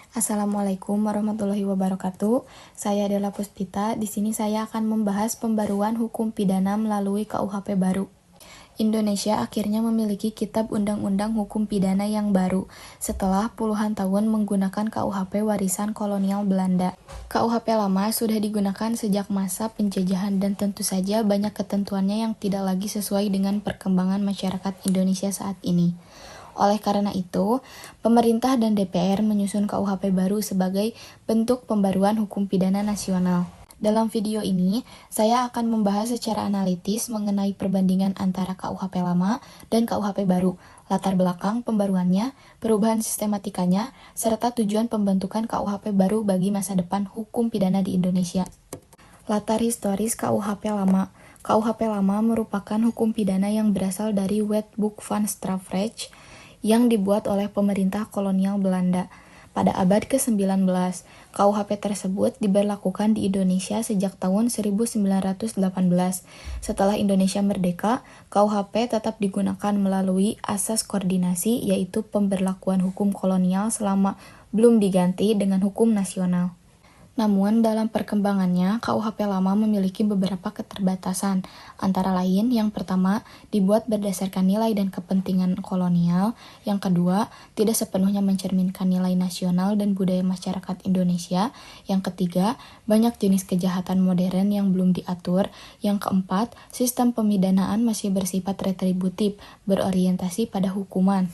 Assalamualaikum warahmatullahi wabarakatuh. Saya Dela Puspita. Di sini saya akan membahas pembaruan hukum pidana melalui KUHP baru. Indonesia akhirnya memiliki Kitab Undang-Undang Hukum Pidana yang baru setelah puluhan tahun menggunakan KUHP warisan kolonial Belanda. KUHP lama sudah digunakan sejak masa penjajahan dan tentu saja banyak ketentuannya yang tidak lagi sesuai dengan perkembangan masyarakat Indonesia saat ini. Oleh karena itu, pemerintah dan DPR menyusun KUHP baru sebagai bentuk pembaruan hukum pidana nasional. Dalam video ini, saya akan membahas secara analitis mengenai perbandingan antara KUHP lama dan KUHP baru, latar belakang pembaruannya, perubahan sistematikanya, serta tujuan pembentukan KUHP baru bagi masa depan hukum pidana di Indonesia. Latar historis KUHP lama. KUHP lama merupakan hukum pidana yang berasal dari Wetboek van Strafrecht yang dibuat oleh pemerintah kolonial Belanda. Pada abad ke-19, KUHP tersebut diberlakukan di Indonesia sejak tahun 1918. Setelah Indonesia merdeka, KUHP tetap digunakan melalui asas koordinasi, yaitu pemberlakuan hukum kolonial selama belum diganti dengan hukum nasional. Namun, dalam perkembangannya, KUHP lama memiliki beberapa keterbatasan. Antara lain, yang pertama, dibuat berdasarkan nilai dan kepentingan kolonial. Yang kedua, tidak sepenuhnya mencerminkan nilai nasional dan budaya masyarakat Indonesia. Yang ketiga, banyak jenis kejahatan modern yang belum diatur. Yang keempat, sistem pemidanaan masih bersifat retributif, berorientasi pada hukuman.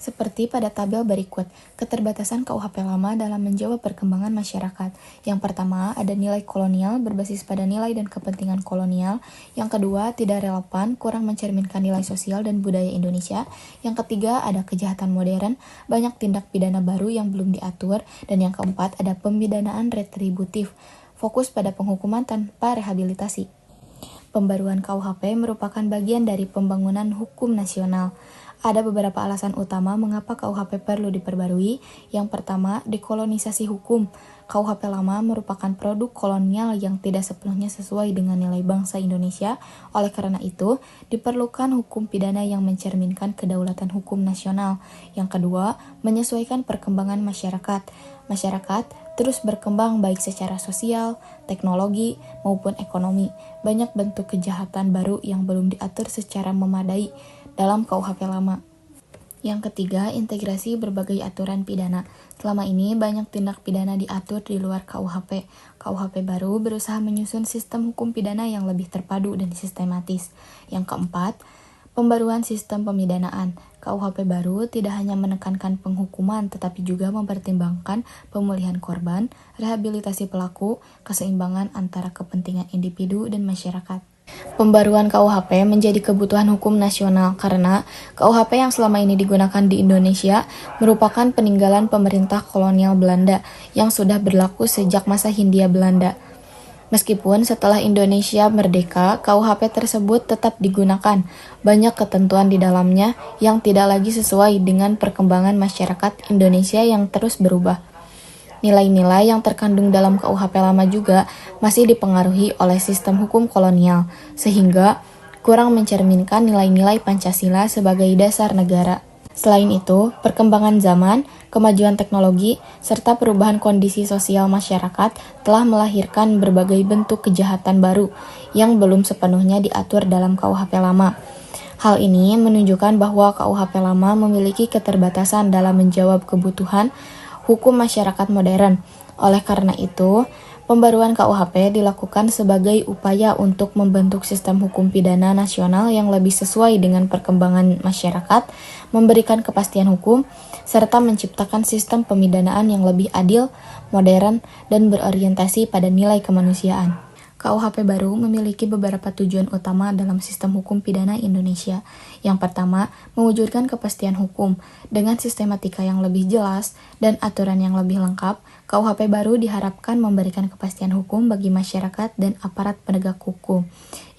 Seperti pada tabel berikut, keterbatasan KUHP lama dalam menjawab perkembangan masyarakat. Yang pertama, ada nilai kolonial berbasis pada nilai dan kepentingan kolonial. Yang kedua, tidak relevan, kurang mencerminkan nilai sosial dan budaya Indonesia. Yang ketiga, ada kejahatan modern, banyak tindak pidana baru yang belum diatur. Dan yang keempat, ada pemidanaan retributif, fokus pada penghukuman tanpa rehabilitasi. Pembaruan KUHP merupakan bagian dari pembangunan hukum nasional. Ada beberapa alasan utama mengapa KUHP perlu diperbarui. Yang pertama, dekolonisasi hukum. KUHP lama merupakan produk kolonial yang tidak sepenuhnya sesuai dengan nilai bangsa Indonesia. Oleh karena itu, diperlukan hukum pidana yang mencerminkan kedaulatan hukum nasional. Yang kedua, menyesuaikan perkembangan masyarakat. Masyarakat terus berkembang baik secara sosial, teknologi, maupun ekonomi. Banyak bentuk kejahatan baru yang belum diatur secara memadai dalam KUHP lama. Yang ketiga, integrasi berbagai aturan pidana. Selama ini banyak tindak pidana diatur di luar KUHP. KUHP baru berusaha menyusun sistem hukum pidana yang lebih terpadu dan sistematis. Yang keempat, pembaruan sistem pemidanaan. KUHP baru tidak hanya menekankan penghukuman, tetapi juga mempertimbangkan pemulihan korban, rehabilitasi pelaku, keseimbangan antara kepentingan individu dan masyarakat. Pembaruan KUHP menjadi kebutuhan hukum nasional karena KUHP yang selama ini digunakan di Indonesia merupakan peninggalan pemerintah kolonial Belanda yang sudah berlaku sejak masa Hindia Belanda. Meskipun setelah Indonesia merdeka, KUHP tersebut tetap digunakan. Banyak ketentuan di dalamnya yang tidak lagi sesuai dengan perkembangan masyarakat Indonesia yang terus berubah. Nilai-nilai yang terkandung dalam KUHP lama juga masih dipengaruhi oleh sistem hukum kolonial, sehingga kurang mencerminkan nilai-nilai Pancasila sebagai dasar negara. Selain itu, perkembangan zaman, kemajuan teknologi, serta perubahan kondisi sosial masyarakat telah melahirkan berbagai bentuk kejahatan baru yang belum sepenuhnya diatur dalam KUHP lama. Hal ini menunjukkan bahwa KUHP lama memiliki keterbatasan dalam menjawab kebutuhan hukum masyarakat modern. Oleh karena itu, pembaruan KUHP dilakukan sebagai upaya untuk membentuk sistem hukum pidana nasional yang lebih sesuai dengan perkembangan masyarakat, memberikan kepastian hukum, serta menciptakan sistem pemidanaan yang lebih adil, modern, dan berorientasi pada nilai kemanusiaan. KUHP baru memiliki beberapa tujuan utama dalam sistem hukum pidana Indonesia. Yang pertama, mewujudkan kepastian hukum. Dengan sistematika yang lebih jelas dan aturan yang lebih lengkap, KUHP baru diharapkan memberikan kepastian hukum bagi masyarakat dan aparat penegak hukum.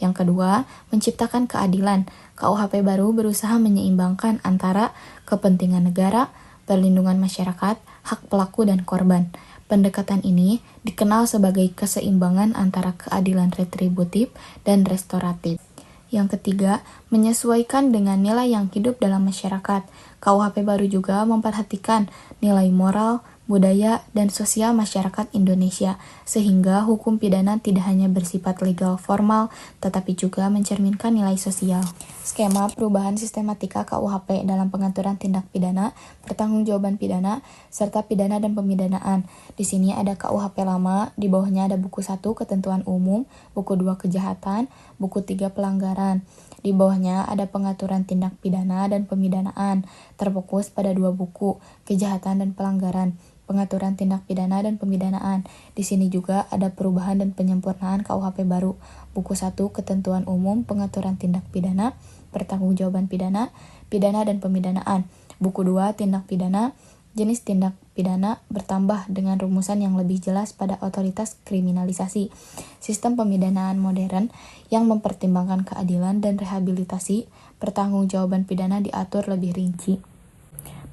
Yang kedua, menciptakan keadilan. KUHP baru berusaha menyeimbangkan antara kepentingan negara, perlindungan masyarakat, hak pelaku dan korban. Pendekatan ini dikenal sebagai keseimbangan antara keadilan retributif dan restoratif. Yang ketiga, menyesuaikan dengan nilai yang hidup dalam masyarakat. KUHP baru juga memperhatikan nilai moral, budaya, dan sosial masyarakat Indonesia, sehingga hukum pidana tidak hanya bersifat legal formal, tetapi juga mencerminkan nilai sosial. Skema perubahan sistematika KUHP dalam pengaturan tindak pidana, pertanggungjawaban pidana, serta pidana dan pemidanaan. Di sini ada KUHP lama, di bawahnya ada buku 1 ketentuan umum, buku 2 kejahatan, buku 3 pelanggaran. Di bawahnya ada pengaturan tindak pidana dan pemidanaan, terfokus pada 2 buku, kejahatan dan pelanggaran, pengaturan tindak pidana dan pemidanaan. Di sini juga ada perubahan dan penyempurnaan KUHP baru, buku 1 ketentuan umum, pengaturan tindak pidana, pertanggungjawaban pidana, pidana dan pemidanaan, buku 2 tindak pidana, jenis tindak pidana bertambah dengan rumusan yang lebih jelas pada otoritas kriminalisasi, sistem pemidanaan modern yang mempertimbangkan keadilan dan rehabilitasi, pertanggungjawaban pidana diatur lebih rinci.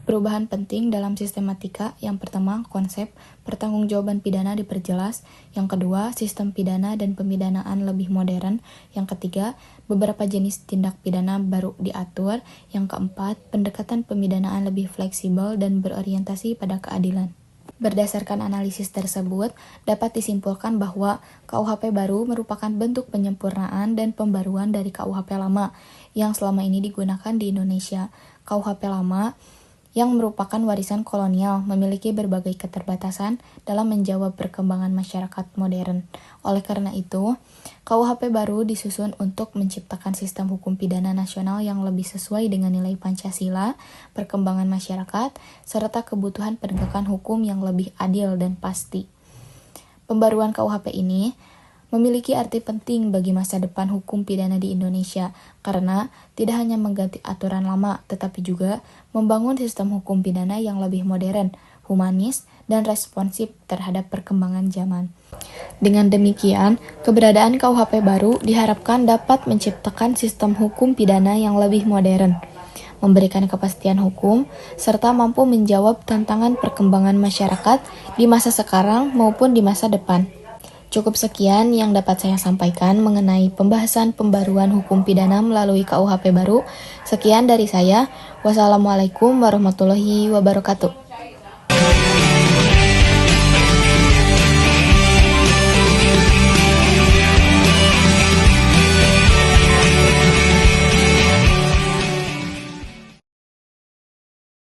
Perubahan penting dalam sistematika, yang pertama, konsep pertanggungjawaban pidana diperjelas, yang kedua, sistem pidana dan pemidanaan lebih modern, yang ketiga, beberapa jenis tindak pidana baru diatur, yang keempat, pendekatan pemidanaan lebih fleksibel dan berorientasi pada keadilan. Berdasarkan analisis tersebut, dapat disimpulkan bahwa KUHP baru merupakan bentuk penyempurnaan dan pembaruan dari KUHP lama yang selama ini digunakan di Indonesia. KUHP lama yang merupakan warisan kolonial, memiliki berbagai keterbatasan dalam menjawab perkembangan masyarakat modern. Oleh karena itu, KUHP baru disusun untuk menciptakan sistem hukum pidana nasional yang lebih sesuai dengan nilai Pancasila, perkembangan masyarakat, serta kebutuhan penegakan hukum yang lebih adil dan pasti. Pembaruan KUHP ini memiliki arti penting bagi masa depan hukum pidana di Indonesia karena tidak hanya mengganti aturan lama, tetapi juga membangun sistem hukum pidana yang lebih modern, humanis, dan responsif terhadap perkembangan zaman. Dengan demikian, keberadaan KUHP baru diharapkan dapat menciptakan sistem hukum pidana yang lebih modern, memberikan kepastian hukum, serta mampu menjawab tantangan perkembangan masyarakat di masa sekarang maupun di masa depan. Cukup sekian yang dapat saya sampaikan mengenai pembahasan pembaruan hukum pidana melalui KUHP baru. Sekian dari saya. Wassalamualaikum warahmatullahi wabarakatuh.